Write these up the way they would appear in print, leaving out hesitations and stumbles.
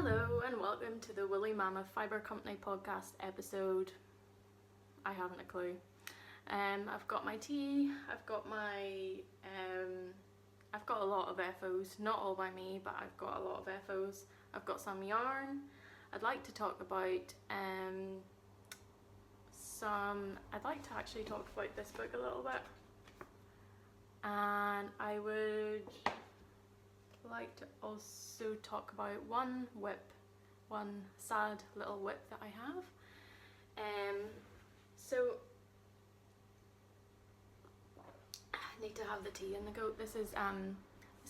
Hello and welcome to the Woolly Mammoth Fibre Company podcast episode. I haven't a clue. I've got my tea, I've got a lot of FOs, not all by me, but I've got a lot of FOs. I've got some yarn. I'd like to talk about I'd like to actually talk about this book a little bit. And I would like to also talk about one sad little whip that I have. So I need to have the tea in the goat. This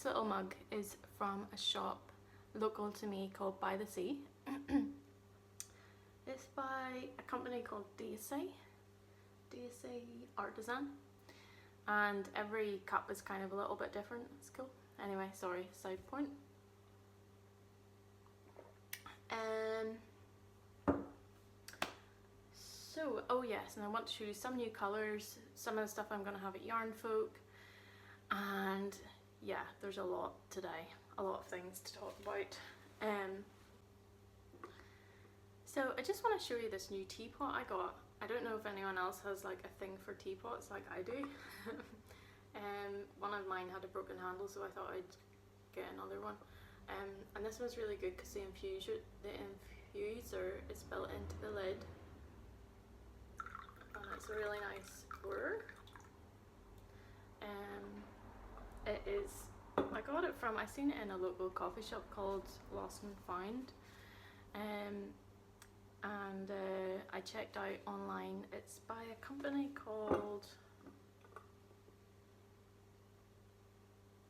little mug is from a shop local to me called By the Sea. It's by a company called Dassie Artisan, and every cup is kind of a little bit different. It's cool. Anyway, sorry, side point. So, oh yes, and I want to show you some new colours, some of the stuff I'm going to have at Yarn Folk, and yeah, there's a lot today, a lot of things to talk about. So I just want to show you this new teapot I got. I don't know if anyone else has like a thing for teapots like I do. One of mine had a broken handle, so I thought I'd get another one. And this one's really good because the infuser is built into the lid, and it's a really nice Gore. I got it from, I seen it in a local coffee shop called Lost and Found, and I checked out online. It's by a company called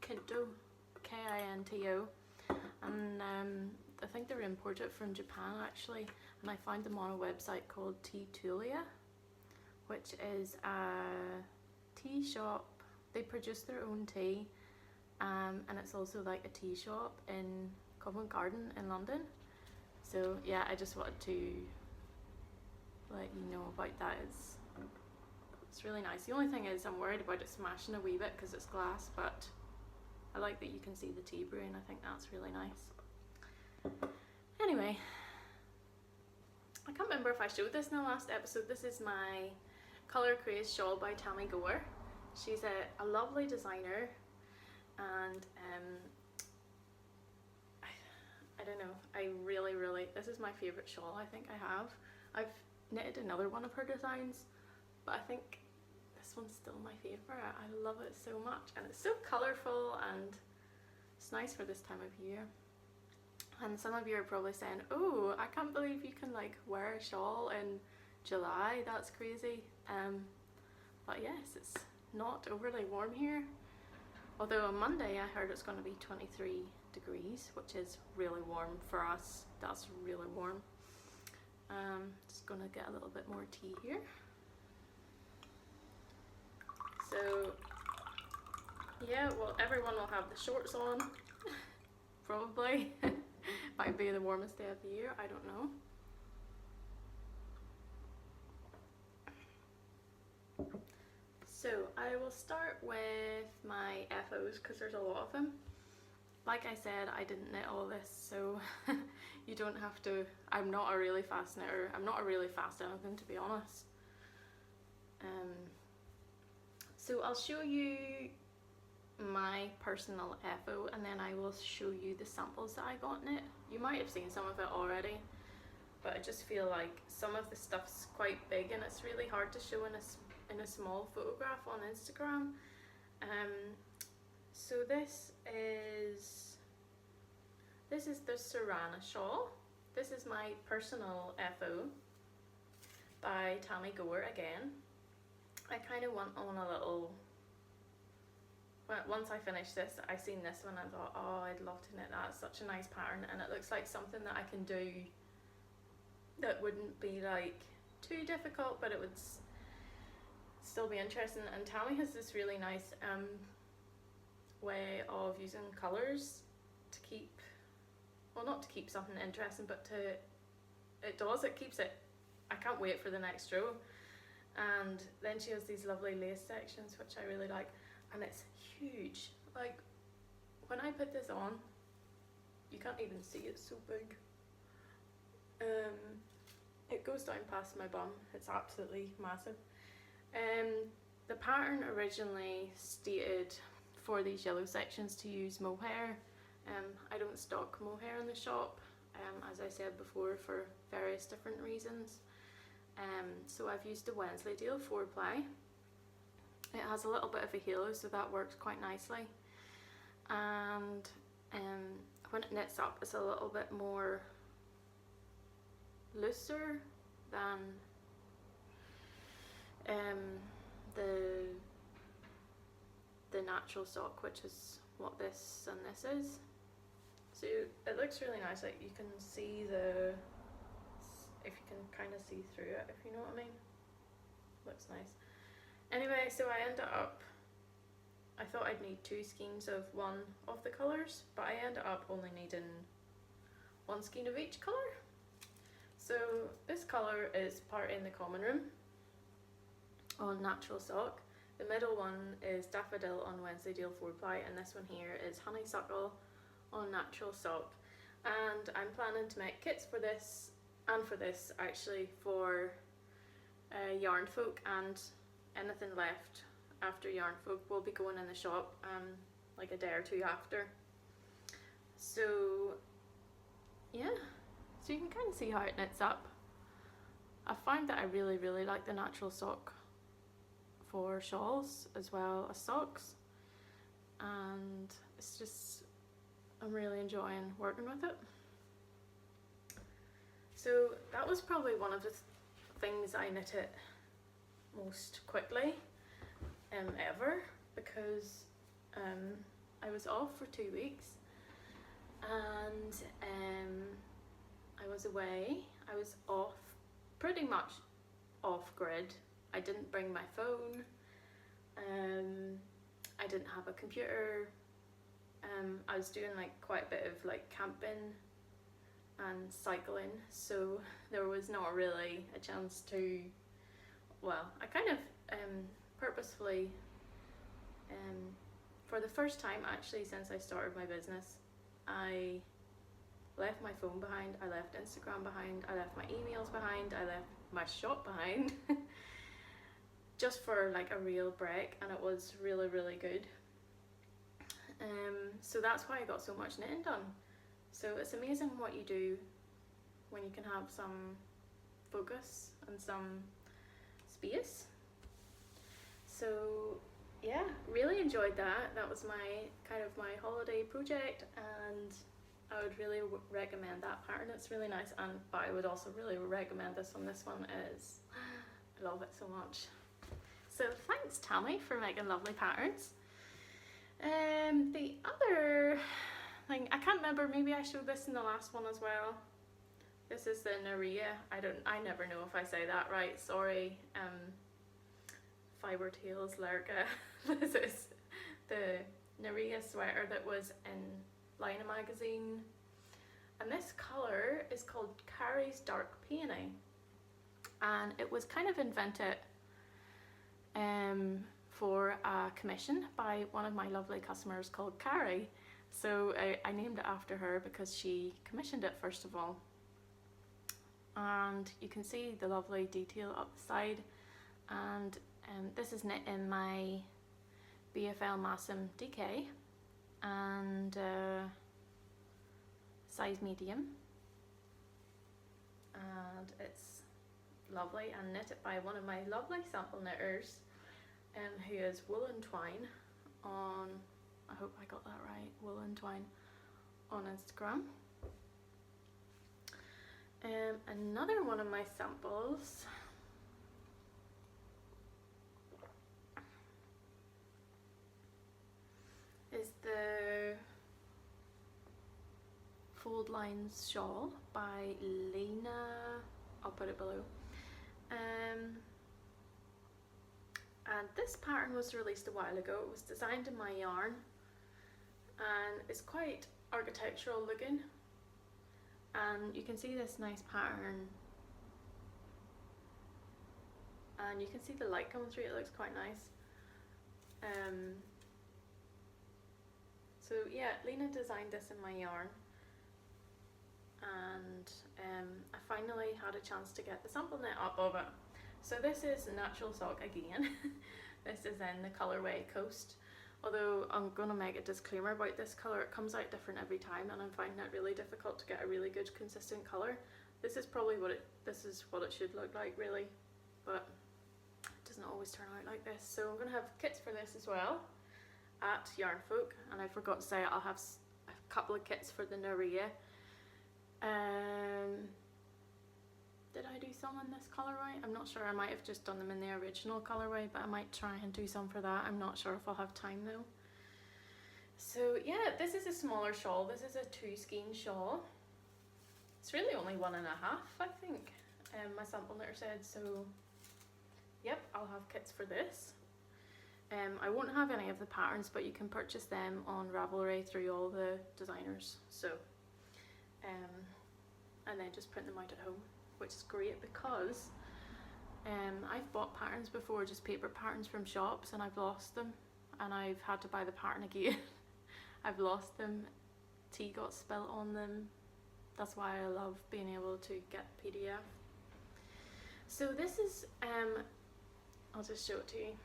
Kinto, K-I-N-T-O, and I think they're imported from Japan actually, and I found them on a website called Teatulia, which is a tea shop. They produce their own tea, and it's also like a tea shop in Covent Garden in London. So yeah, I just wanted to let you know about that. It's really nice. The only thing is I'm worried about it smashing a wee bit because it's glass, but I like that you can see the tea brewing. I think that's really nice. Anyway, I can't remember if I showed this in the last episode. This is my Colour Craze shawl by Tamy Gore. She's a lovely designer, and I don't know, I really, this is my favourite shawl I think I have. I've knitted another one of her designs, but I think this one's still my favourite. I love it so much, and it's so colourful, and it's nice for this time of year. And some of you are probably saying, oh, I can't believe you can like wear a shawl in July, that's crazy. But yes, it's not overly warm here. Although on Monday I heard it's going to be 23 degrees, which is really warm for us. That's really warm. Just going to get a little bit more tea here. So yeah, well, everyone will have the shorts on probably. Might be the warmest day of the year, I don't know. So I will start with my FOs because there's a lot of them. Like I said, I didn't knit all this, so you don't have to. I'm not a really fast knitter. I'm not a really fast anything, to be honest. So I'll show you my personal FO, and then I will show you the samples that I got knit. You might have seen some of it already, but I just feel like some of the stuff's quite big and it's really hard to show in a small photograph on Instagram. So this is the Sirana shawl. This is my personal FO by Tamy Gore again. I kind of want on a little, once I finish this, I seen this one and thought, oh, I'd love to knit that. It's such a nice pattern, and it looks like something that I can do that wouldn't be like too difficult, but it would still be interesting. And Tamy has this really nice way of using colours to keep, well, not to keep something interesting, but it keeps it, I can't wait for the next row. And then she has these lovely lace sections, which I really like, and it's huge. Like, when I put this on, you can't even see, it's so big. It goes down past my bum. It's absolutely massive. The pattern originally stated for these yellow sections to use mohair. I don't stock mohair in the shop, as I said before, for various different reasons. So I've used a Wensleydale 4-ply. It has a little bit of a halo, so that works quite nicely. And when it knits up, it's a little bit more looser than the natural sock, which is what this and this is. So it looks really nice. Like you can see if you can kind of see through it, if you know what I mean. Looks nice. Anyway, so I ended up, I thought I'd need 2 skeins of one of the colours, but I ended up only needing 1 skein of each colour. So this colour is part in the common room on natural sock. The middle one is daffodil on Wensleydale 4-ply, and this one here is honeysuckle on natural sock. And I'm planning to make kits for this and for this actually for yarn folk, and anything left after yarn folk will be going in the shop like a day or 2 after. So yeah, so you can kind of see how it knits up. I find that I really like the natural sock for shawls as well as socks, and it's just, I'm really enjoying working with it. So that was probably one of the things I knitted most quickly ever, because I was off for 2 weeks and I was away. I was off, pretty much off grid. I didn't bring my phone, I didn't have a computer. I was doing like quite a bit of like camping and cycling, so there was not really a chance to, well, I kind of purposefully, for the first time actually since I started my business, I left my phone behind, I left Instagram behind, I left my emails behind, I left my shop behind just for like a real break, and it was really good. So that's why I got so much knitting done. So it's amazing what you do when you can have some focus and some space. So yeah, really enjoyed that. That was my kind of my holiday project, and I would really recommend that pattern. It's really nice, but I would also really recommend this one. This one is, I love it so much. So thanks Tamy for making lovely patterns. The other thing, I can't remember, maybe I showed this in the last one as well. This is the Nerea. I never know if I say that right, sorry. Fiber Tales Lurka. This is the Nerea sweater that was in Lina magazine, and this colour is called Carrie's Dark Peony, and it was kind of invented for a commission by one of my lovely customers called Carrie. So I named it after her because she commissioned it first of all. And you can see the lovely detail up the side, and this is knit in my BFL Massam DK and size medium, and it's lovely and knitted by one of my lovely sample knitters who is Woolen Twine on, I hope I got that right, Woolen Twine on Instagram. Another one of my samples is the Fold Lines Shawl by Lena, I'll put it below. And this pattern was released a while ago. It was designed in my yarn, and it's quite architectural looking, and you can see this nice pattern, and you can see the light coming through. It looks quite nice. So yeah, Lena designed this in my yarn, and I finally had a chance to get the sample knit up of it. So this is natural sock again. This is in the colourway Coast. Although I'm going to make a disclaimer about this colour, it comes out different every time and I'm finding it really difficult to get a really good consistent colour. This is probably what it should look like really, but it doesn't always turn out like this. So I'm going to have kits for this as well at Yarn Folk, and I forgot to say I'll have a couple of kits for the Nerea. Did I do some in this colourway? I'm not sure. I might have just done them in the original colourway, but I might try and do some for that. I'm not sure if I'll have time though. So yeah, this is a smaller shawl. This is a 2 skein shawl. It's really only 1.5, I think. My sample knitter said, so yep, I'll have kits for this. I won't have any of the patterns, but you can purchase them on Ravelry through all the designers. So, and then just print them out at home, which is great because I've bought patterns before, just paper patterns from shops, and I've lost them, and I've had to buy the pattern again. I've lost them, tea got spilt on them. That's why I love being able to get PDF. So this is, I'll just show it to you.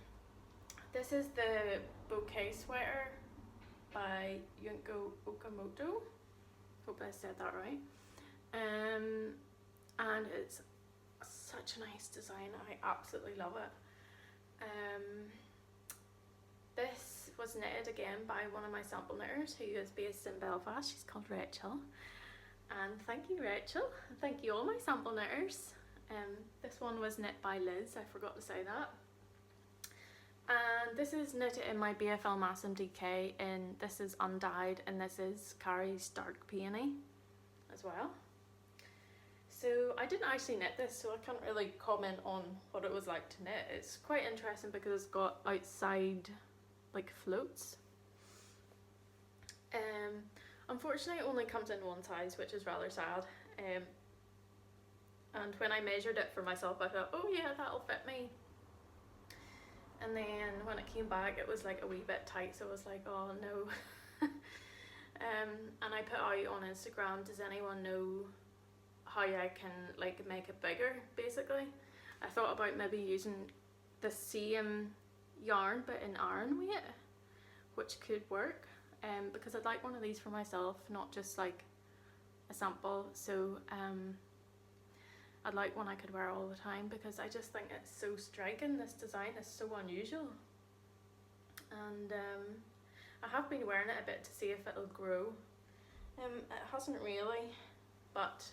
This is the Bouquet sweater by Junko Okamoto. Hope I said that right. And it's such a nice design. I absolutely love it. This was knitted again by one of my sample knitters who is based in Belfast. She's called Rachel. And thank you, Rachel. Thank you all my sample knitters. This one was knit by Liz. I forgot to say that. And this is knitted in my BFL Massam DK, and this is undyed, and this is Carrie's Dark Peony as well. So I didn't actually knit this, so I can't really comment on what it was like to knit. It's quite interesting because it's got outside like floats. Unfortunately it only comes in one size, which is rather sad. And when I measured it for myself, I thought, oh yeah, that'll fit me. And then when it came back, it was like a wee bit tight, so I was like, oh no. And I put out on Instagram, does anyone know how I can like make it bigger, basically? I thought about maybe using the same yarn but in iron weight, which could work, because I'd like one of these for myself, not just like a sample. So I'd like one I could wear all the time, because I just think it's so striking. This design is so unusual, and I have been wearing it a bit to see if it'll grow. It hasn't really, but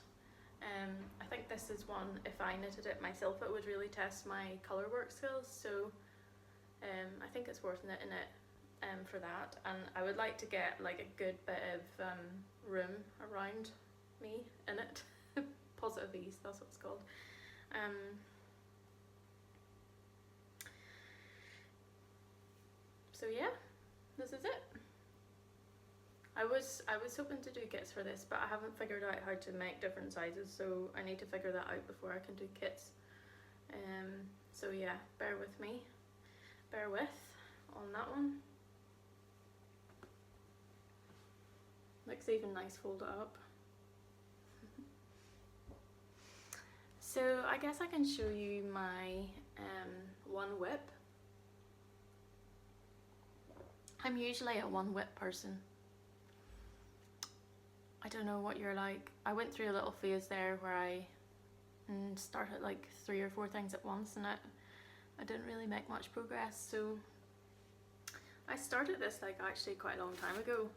I think this is one, if I knitted it myself, it would really test my colour work skills. So I think it's worth knitting it for that, and I would like to get like a good bit of room around me in it. Positive ease, that's what it's called. So yeah, this is it. I was hoping to do kits for this, but I haven't figured out how to make different sizes, so I need to figure that out before I can do kits. So yeah, bear with me, bear with on that one. Looks even nice folded up. So I guess I can show you my one whip. I'm usually a one whip person. I don't know what you're like. I went through a little phase there where I started like 3 or 4 things at once, and I didn't really make much progress. So I started this like actually quite a long time ago.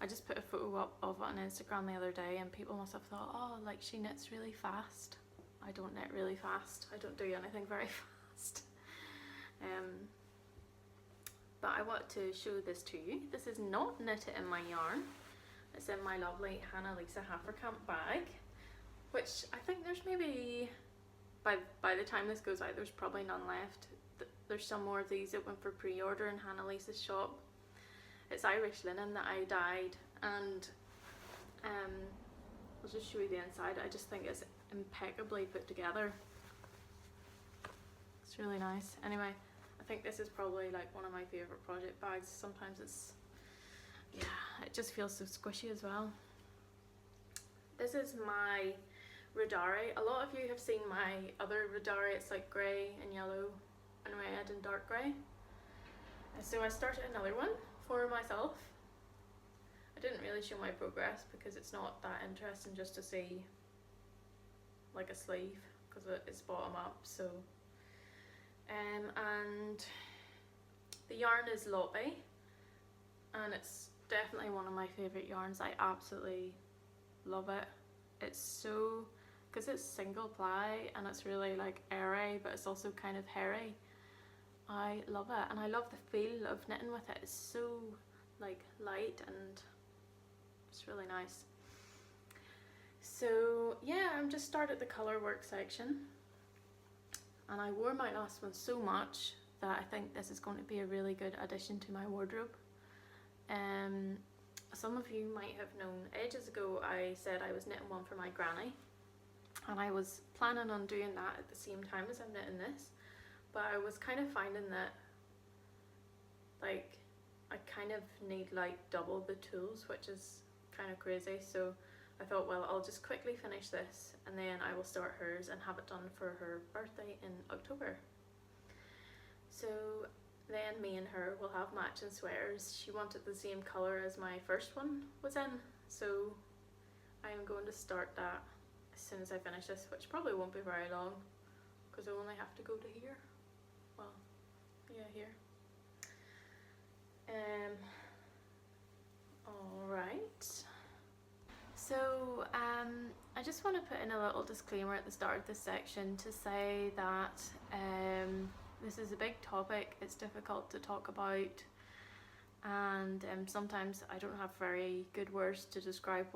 I just put a photo up of it on Instagram the other day, and people must have thought, oh, like she knits really fast. I don't knit really fast. I don't do anything very fast. But I want to show this to you. This is not knitted in my yarn. It's in my lovely Hannah Lisa Haverkamp bag, which I think there's maybe, by the time this goes out, there's probably none left. There's some more of these that went for pre-order in Hannah Lisa's shop. It's Irish linen that I dyed, and I'll just show you the inside. I just think it's impeccably put together. It's really nice. Anyway, I think this is probably like one of my favourite project bags. Sometimes it's, yeah, it just feels so squishy as well. This is my Riddari. A lot of you have seen my other Riddari. It's like grey and yellow and red and dark grey. So I started another one for myself. I didn't really show my progress because it's not that interesting just to see like a sleeve, because it's bottom up. So and the yarn is Lobby, and it's definitely one of my favourite yarns. I absolutely love it. It's so, because it's single ply and it's really like airy, but it's also kind of hairy. I love it, and I love the feel of knitting with it. It's so like light and it's really nice. So yeah, I'm just started the colour work section, and I wore my last one so much that I think this is going to be a really good addition to my wardrobe. Some of you might have known ages ago I said I was knitting one for my granny, and I was planning on doing that at the same time as I'm knitting this, but I was kind of finding that like I kind of need like double the tools, which is kind of crazy. So I thought, well, I'll just quickly finish this and then I will start hers and have it done for her birthday in October. So then me and her will have matching sweaters. She wanted the same colour as my first one was in, so I am going to start that as soon as I finish this, which probably won't be very long because I only have to go to here. Well, yeah, here. Alright. So I just want to put in a little disclaimer at the start of this section to say that this is a big topic. It's difficult to talk about, and sometimes I don't have very good words to describe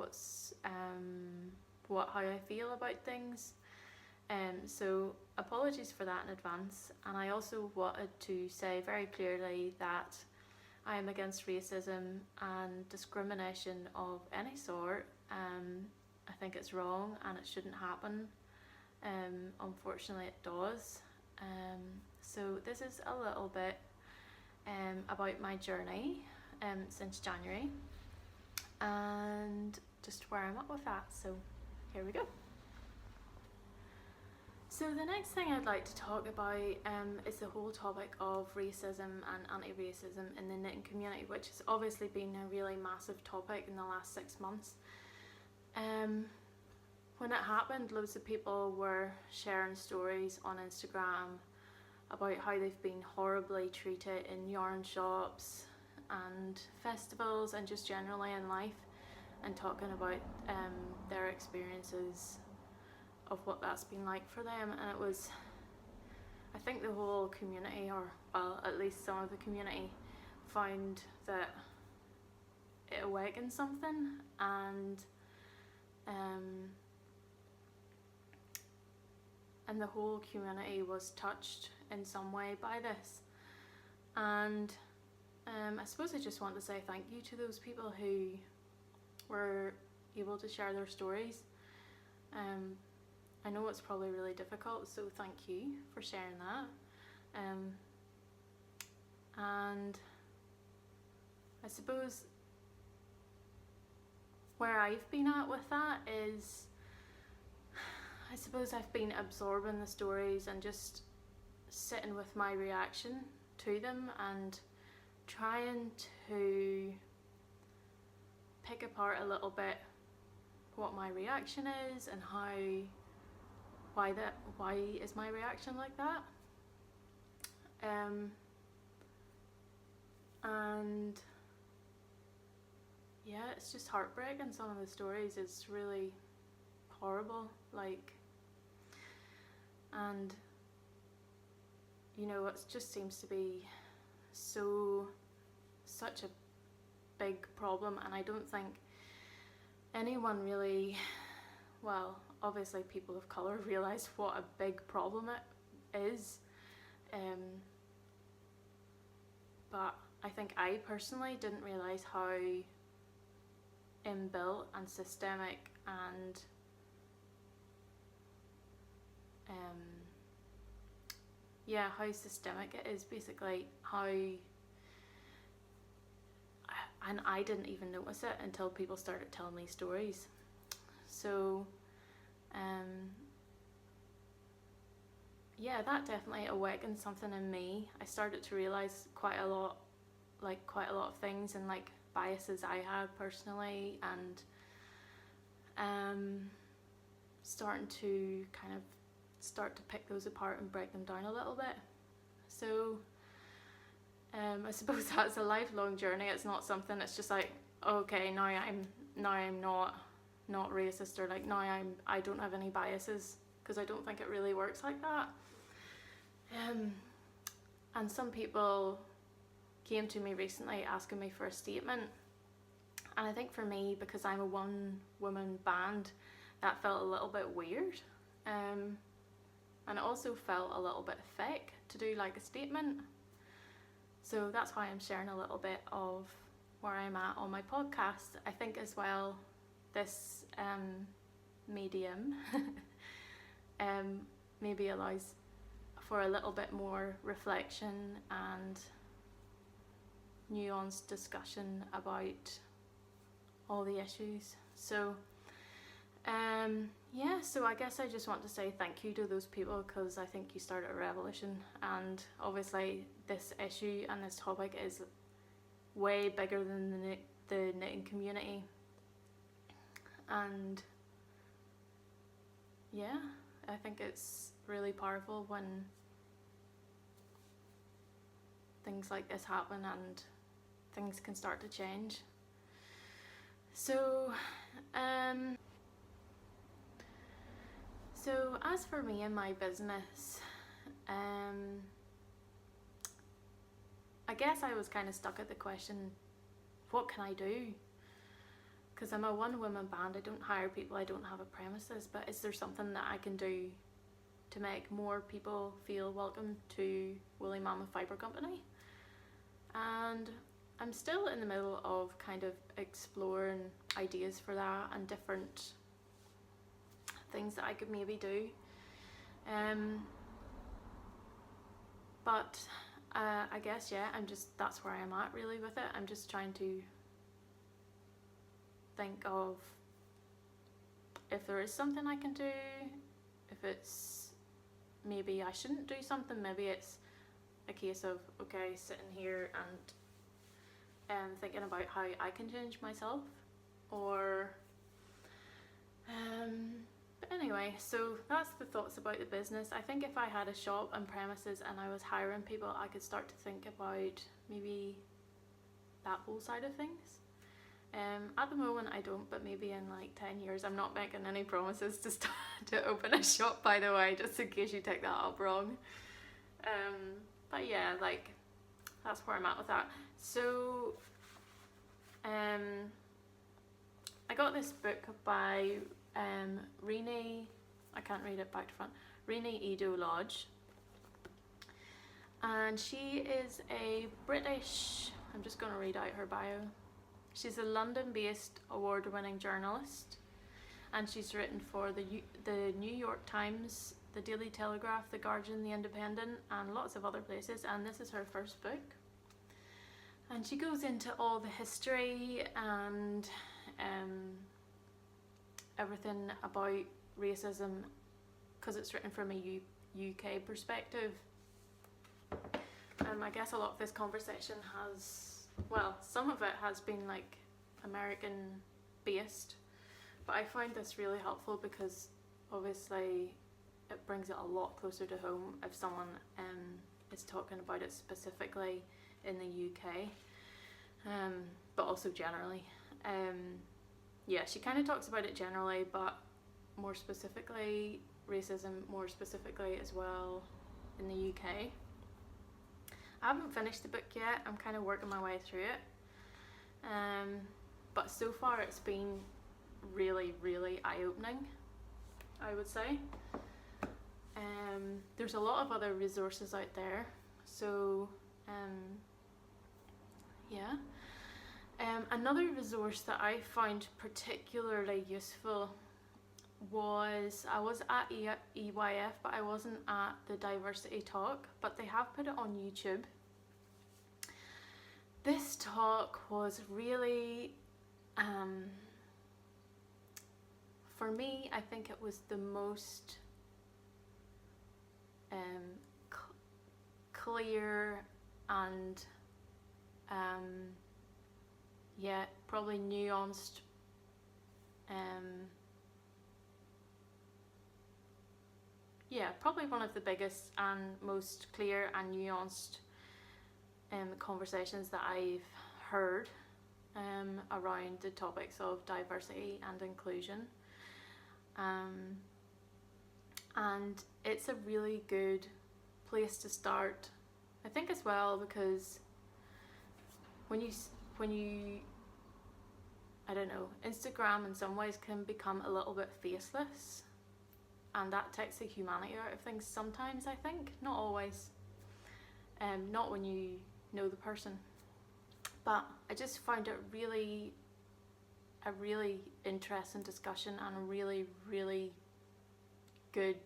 how I feel about things. So apologies for that in advance. And I also wanted to say very clearly that I am against racism and discrimination of any sort. I think it's wrong and it shouldn't happen. Unfortunately it does. So this is a little bit about my journey since January and just where I'm at with that. So here we go. So the next thing I'd like to talk about is the whole topic of racism and anti-racism in the knitting community, which has obviously been a really massive topic in the last 6 months. When it happened, loads of people were sharing stories on Instagram about how they've been horribly treated in yarn shops and festivals and just generally in life, and talking about their experiences of what that's been like for them. And it was, I think the whole community, or well, at least some of the community, found that it awakened something, and the whole community was touched in some way by this. And I suppose I just want to say thank you to those people who were able to share their stories. I know it's probably really difficult, so thank you for sharing that. And I suppose where I've been at with that is, I suppose I've been absorbing the stories and just sitting with my reaction to them and trying to pick apart a little bit what my reaction is and why is my reaction like that. And yeah, it's just heartbreaking. Some of the stories is really horrible, like, and you know, it just seems to be such a big problem, and I don't think anyone really, well, obviously people of colour realise what a big problem it is, but I think I personally didn't realise how inbuilt and systemic and yeah, how systemic it is, basically. And I didn't even notice it until people started telling me stories. So yeah, that definitely awakened something in me. I started to realize quite a lot of things and like biases I had personally, and starting to kind of start to pick those apart and break them down a little bit. So I suppose that's a lifelong journey. It's not something that's just like, okay, now I'm not racist, or like now I don't have any biases, because I don't think it really works like that. And some people came to me recently asking me for a statement, and I think for me, because I'm a one-woman band, that felt a little bit weird, and it also felt a little bit fake to do like a statement. So that's why I'm sharing a little bit of where I'm at on my podcast. I think as well, this medium maybe allows for a little bit more reflection and nuanced discussion about all the issues. So yeah, so I guess I just want to say thank you to those people, because I think you started a revolution, and obviously this issue and this topic is way bigger than the knitting community. And yeah, I think it's really powerful when things like this happen and things can start to change. So so as for me and my business, I guess I was kind of stuck at the question, what can I do? Because I'm a one-woman band, I don't hire people, I don't have a premises, but is there something that I can do to make more people feel welcome to Woolly Mammoth Fibre Company? And I'm still in the middle of kind of exploring ideas for that and different things that I could maybe do. But I guess, yeah, that's where I'm at really with it. I'm just trying to think of if there is something I can do, if it's maybe I shouldn't do something, maybe it's a case of, okay, sitting here and thinking about how I can change myself, or but anyway, so that's the thoughts about the business. I think if I had a shop and premises and I was hiring people, I could start to think about maybe that whole side of things. At the moment I don't, but maybe in like 10 years. I'm not making any promises to open a shop, by the way, just in case you take that up wrong. But yeah, like that's where I'm at with that. So I got this book by Reni, I can't read it back to front, Reni Eddo Lodge, and she is a British, I'm just going to read out her bio. She's a London-based award-winning journalist, and she's written for the New York Times, the Daily Telegraph, the Guardian, the Independent, and lots of other places, and this is her first book. And she goes into all the history and everything about racism, because it's written from a UK perspective. I guess a lot of this conversation has, well, some of it has been like American based, but I find this really helpful because obviously it brings it a lot closer to home if someone is talking about it specifically in the UK, but also generally. Yeah, she kind of talks about it generally, but more specifically, racism more specifically as well in the UK. I haven't finished the book yet, I'm kind of working my way through it, but so far it's been really, really eye-opening, I would say. There's a lot of other resources out there, so yeah. Another resource that I found particularly useful was, I was at EYF, but I wasn't at the diversity talk, but they have put it on YouTube. This talk was really, for me, I think it was the most clear and yeah, probably nuanced yeah, probably one of the biggest and most clear and nuanced conversations that I've heard around the topics of diversity and inclusion. And it's a really good place to start, I think, as well, because when you I don't know, Instagram in some ways can become a little bit faceless, and that takes the humanity out of things sometimes, I think. Not always, not when you know the person, but I just found it a really interesting discussion, and a really good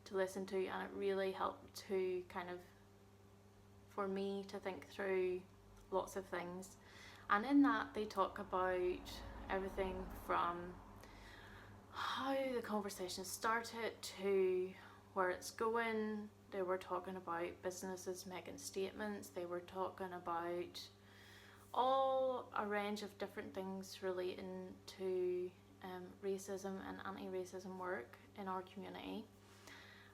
to listen to, and it really helped to kind of, for me, to think through lots of things. And in that they talk about everything from how the conversation started to where it's going. They were talking about businesses making statements. They were talking about all a range of different things relating to racism and anti-racism work in our community.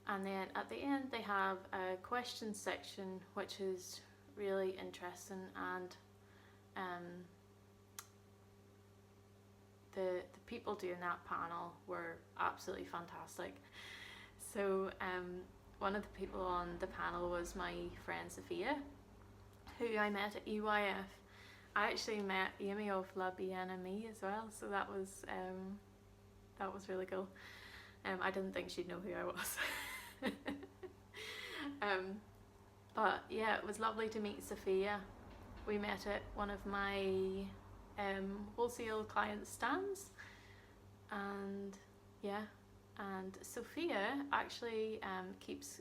And then at the end they have a question section, which is really interesting, and the people doing that panel were absolutely fantastic. So one of the people on the panel was my friend Sophia, who I met at EYF. I actually met Amy of La BNME as well, so that was really cool. I didn't think she'd know who I was. But yeah, it was lovely to meet Sophia. We met at one of my wholesale client stands, and yeah, and Sophia actually keeps,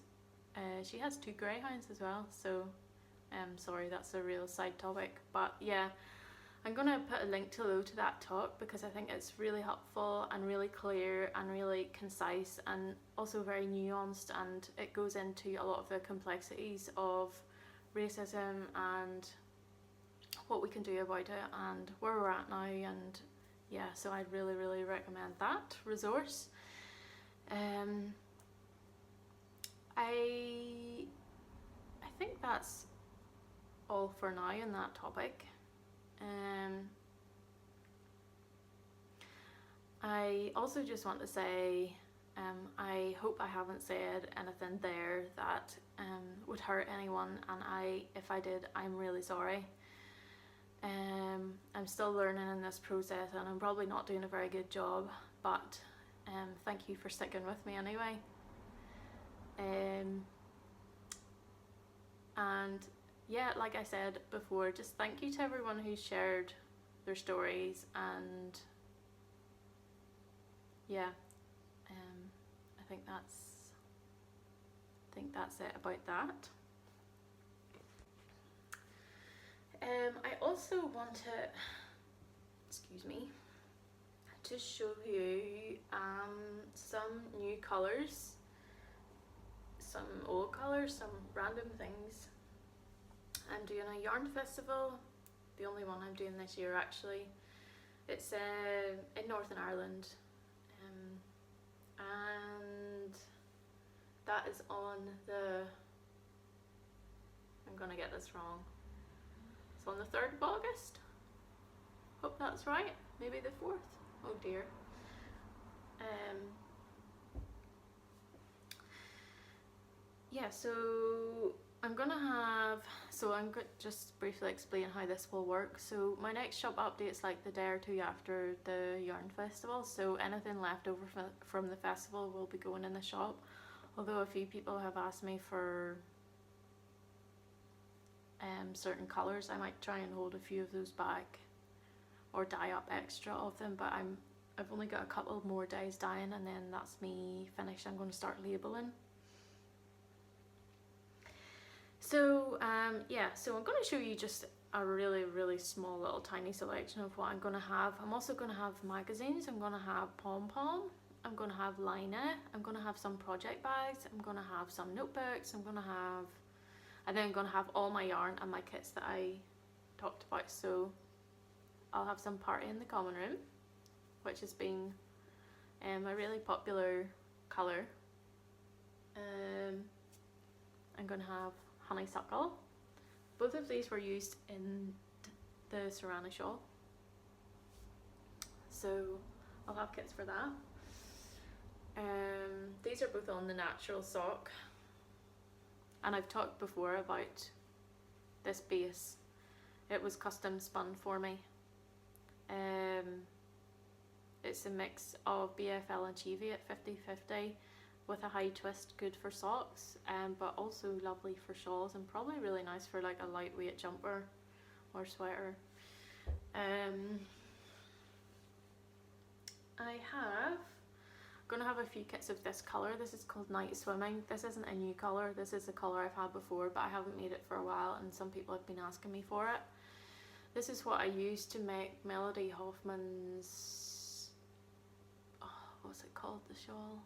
she has 2 greyhounds as well, so sorry, that's a real side topic, but yeah, I'm gonna put a link to that talk, because I think it's really helpful and really clear and really concise, and also very nuanced, and it goes into a lot of the complexities of racism and what we can do about it and where we're at now. And yeah, so I'd really recommend that resource. I think that's all for now on that topic. I also just want to say, I hope I haven't said anything there that would hurt anyone, and if I did, I'm really sorry. I'm still learning in this process, and I'm probably not doing a very good job, but thank you for sticking with me anyway. And yeah, like I said before, just thank you to everyone who shared their stories, and yeah, I think that's it about that. I also wanted, excuse me, to show you some new colours, some old colours, some random things. I'm doing a yarn festival, the only one I'm doing this year actually. It's in Northern Ireland, and that is on the, I'm gonna get this wrong, it's on the 3rd of August, hope that's right, maybe the 4th, oh dear. Yeah, so I'm gonna have, so I'm going to just briefly explain how this will work. So my next shop update's like the day or two after the yarn festival, so anything left over from the festival will be going in the shop, although a few people have asked me for certain colours. I might try and hold a few of those back or dye up extra of them, but I've only got a couple more days dyeing, and then that's me finished. I'm going to start labelling. So yeah, so I'm going to show you just a really small little tiny selection of what I'm going to have. I'm also going to have magazines, I'm going to have pom-pom, I'm going to have liner, I'm going to have some project bags, I'm going to have some notebooks, and then I'm going to have all my yarn and my kits that I talked about. So I'll have some party in the common room, which has been a really popular colour. I'm going to have honeysuckle. Both of these were used in the Sirana shawl, so I'll have kits for that. These are both on the natural sock, and I've talked before about this base. It was custom spun for me. It's a mix of BFL and Chibi at 50/50 with a high twist, good for socks, but also lovely for shawls and probably really nice for like a lightweight jumper or sweater. Gonna have a few kits of this colour. This is called Night Swimming. This isn't a new colour, this is a colour I've had before, but I haven't made it for a while and some people have been asking me for it. This is what I used to make Melody Hoffman's, what's it called, the shawl?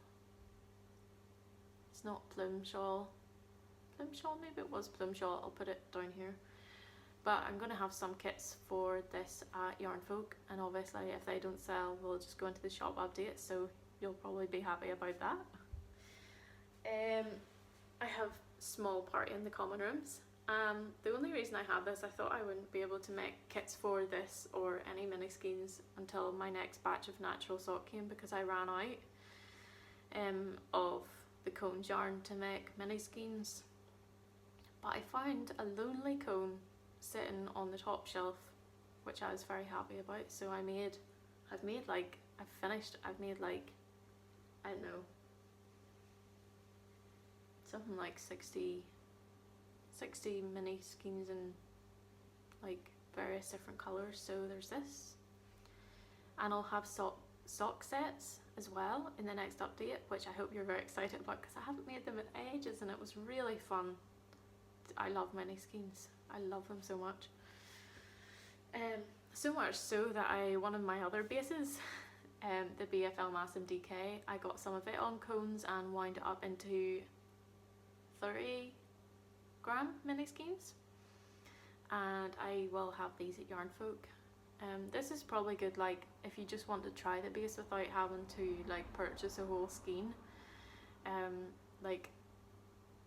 It's not Plume Shawl. Plume Shawl, maybe it was Plume Shawl, I'll put it down here. But I'm going to have some kits for this at Yarn Folk, and obviously if they don't sell we'll just go into the shop update, so you'll probably be happy about that. I have small party in the common rooms. The only reason I have this, I thought I wouldn't be able to make kits for this or any mini skeins until my next batch of natural sock came, because I ran out of the cones yarn to make mini skeins. But I found a lonely cone sitting on the top shelf, which I was very happy about. So I've made like, I don't know, something like 60 mini skeins in like various different colours. So there's this, and I'll have sock sets as well in the next update, which I hope you're very excited about because I haven't made them in ages and it was really fun. I love mini skeins, I love them so much. So much so that one of my other bases, the BFL Massum DK, I got some of it on cones and wound it up into 30-gram mini skeins, and I will have these at Yarn Folk. This is probably good, like if you just want to try the base without having to like purchase a whole skein. Like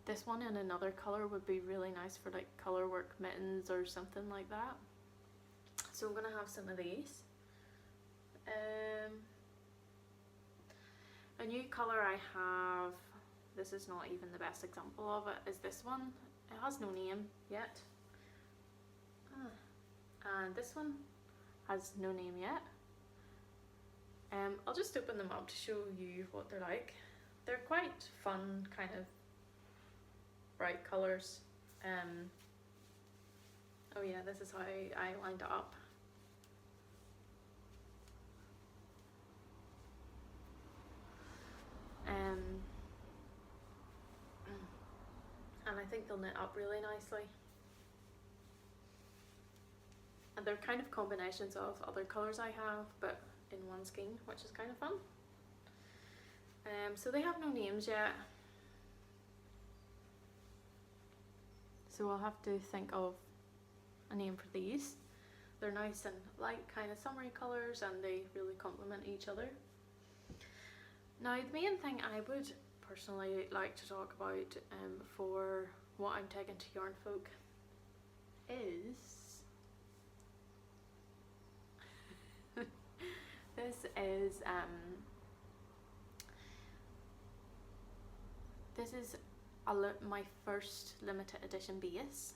this one in another colour would be really nice for like colour work mittens or something like that. So I'm gonna have some of these. A new colour I have, this is not even the best example of it, is this one. It has no name yet. And this one has no name yet. I'll just open them up to show you what they're like. They're quite fun, kind of bright colours. Oh yeah, this is how I lined it up. And I think they'll knit up really nicely. And they're kind of combinations of other colours I have, but in one skein, which is kind of fun. So they have no names yet. So I'll have to think of a name for these. They're nice and light, kind of summery colours, and they really complement each other. Now the main thing I would personally like to talk about for what I'm taking to Yarn Folk is this is my first limited edition base.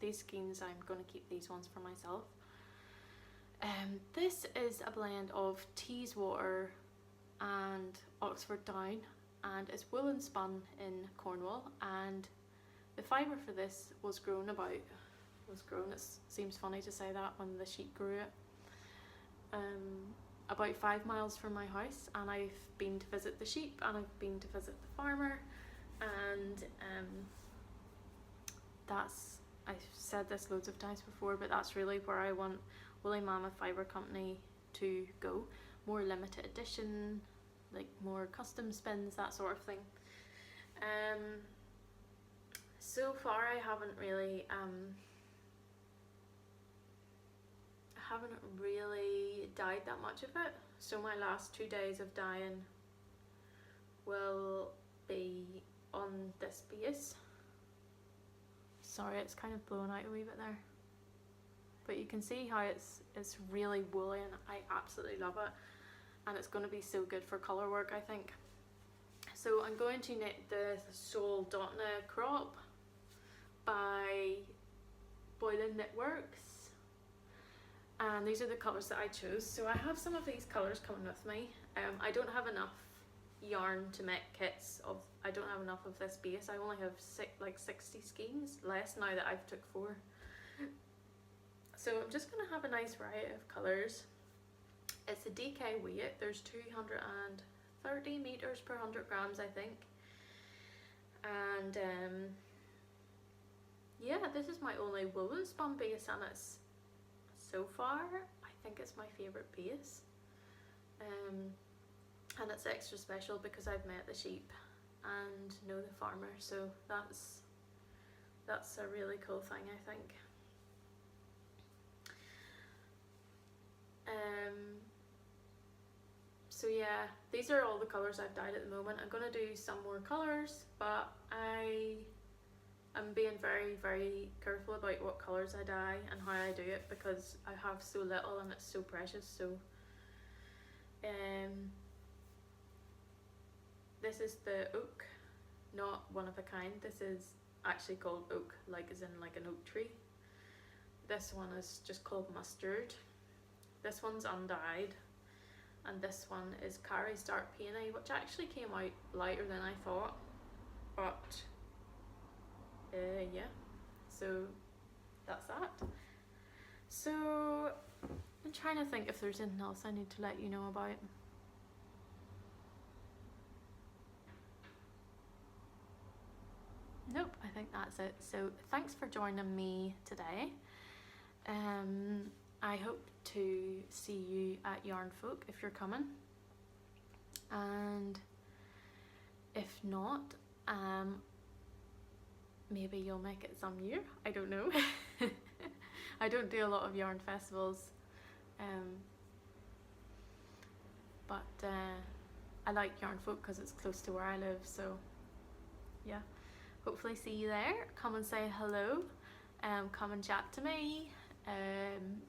These skeins, I'm going to keep these ones for myself. This is a blend of Teeswater and Oxford Down, and it's woolen spun in Cornwall, and the fibre for this was grown, it seems funny to say that when the sheep grew it, about 5 miles from my house, and I've been to visit the sheep and I've been to visit the farmer, and that's I've said this loads of times before, but that's really where I want Woolly Mammoth Fibre Company to go. More limited edition, like more custom spins, that sort of thing. So far I haven't really dyed that much of it. So my last 2 days of dyeing will be on this base. Sorry, it's kind of blown out a wee bit there, but you can see how it's really woolly, and I absolutely love it, and it's going to be so good for colour work, I think. So I'm going to knit the Soldotna crop by Boyland Knitworks, and these are the colours that I chose. So I have some of these colours coming with me. I don't have enough yarn to make kits of. I don't have enough of this base. I only have 60 skeins, less now that I've took 4. So I'm just going to have a nice variety of colours. It's a DK weight. There's 230 meters per 100 grams, I think. And yeah, this is my only woven spun base, and it's so far I think it's my favourite base. And it's extra special because I've met the sheep and know the farmer, so that's a really cool thing, I think. So yeah, these are all the colours I've dyed at the moment. I'm going to do some more colours, but I'm being very, very careful about what colours I dye and how I do it, because I have so little and it's so precious. So this is the oak, not one of a kind. This is actually called oak, like as in like an oak tree. This one is just called mustard. This one's undyed, and this one is Carrie's Dark Peony, which actually came out lighter than I thought, but yeah, so that's that. So I'm trying to think if there's anything else I need to let you know about. Nope, I think that's it. So thanks for joining me today. I hope to see you at Yarn Folk if you're coming, and if not, maybe you'll make it some year. I don't know. I don't do a lot of yarn festivals, but I like Yarn Folk because it's close to where I live, so yeah. Hopefully see you there. Come and say hello, come and chat to me, and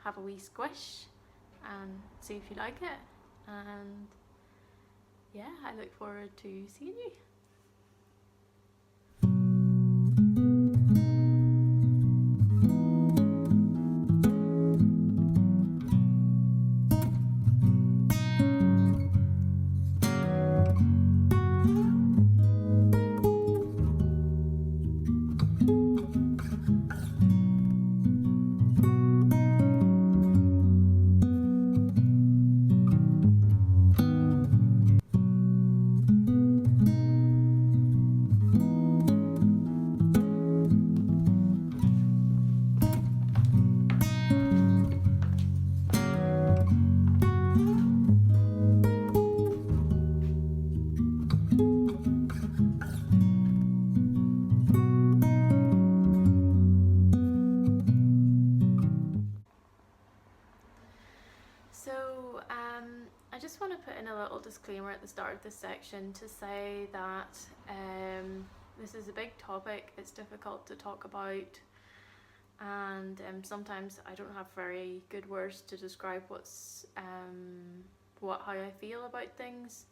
have a wee squish and see if you like it, and yeah, I look forward to seeing you. I just want to put in a little disclaimer at the start of this section to say that this is a big topic. It's difficult to talk about, and sometimes I don't have very good words to describe how I feel about things.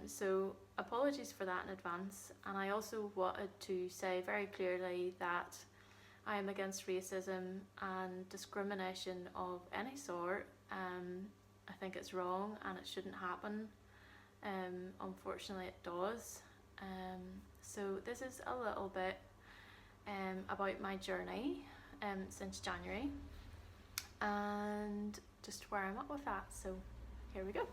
So apologies for that in advance. And I also wanted to say very clearly that I am against racism and discrimination of any sort. I think it's wrong and it shouldn't happen. Unfortunately it does. So this is a little bit about my journey since January and just where I'm at with that. So here we go.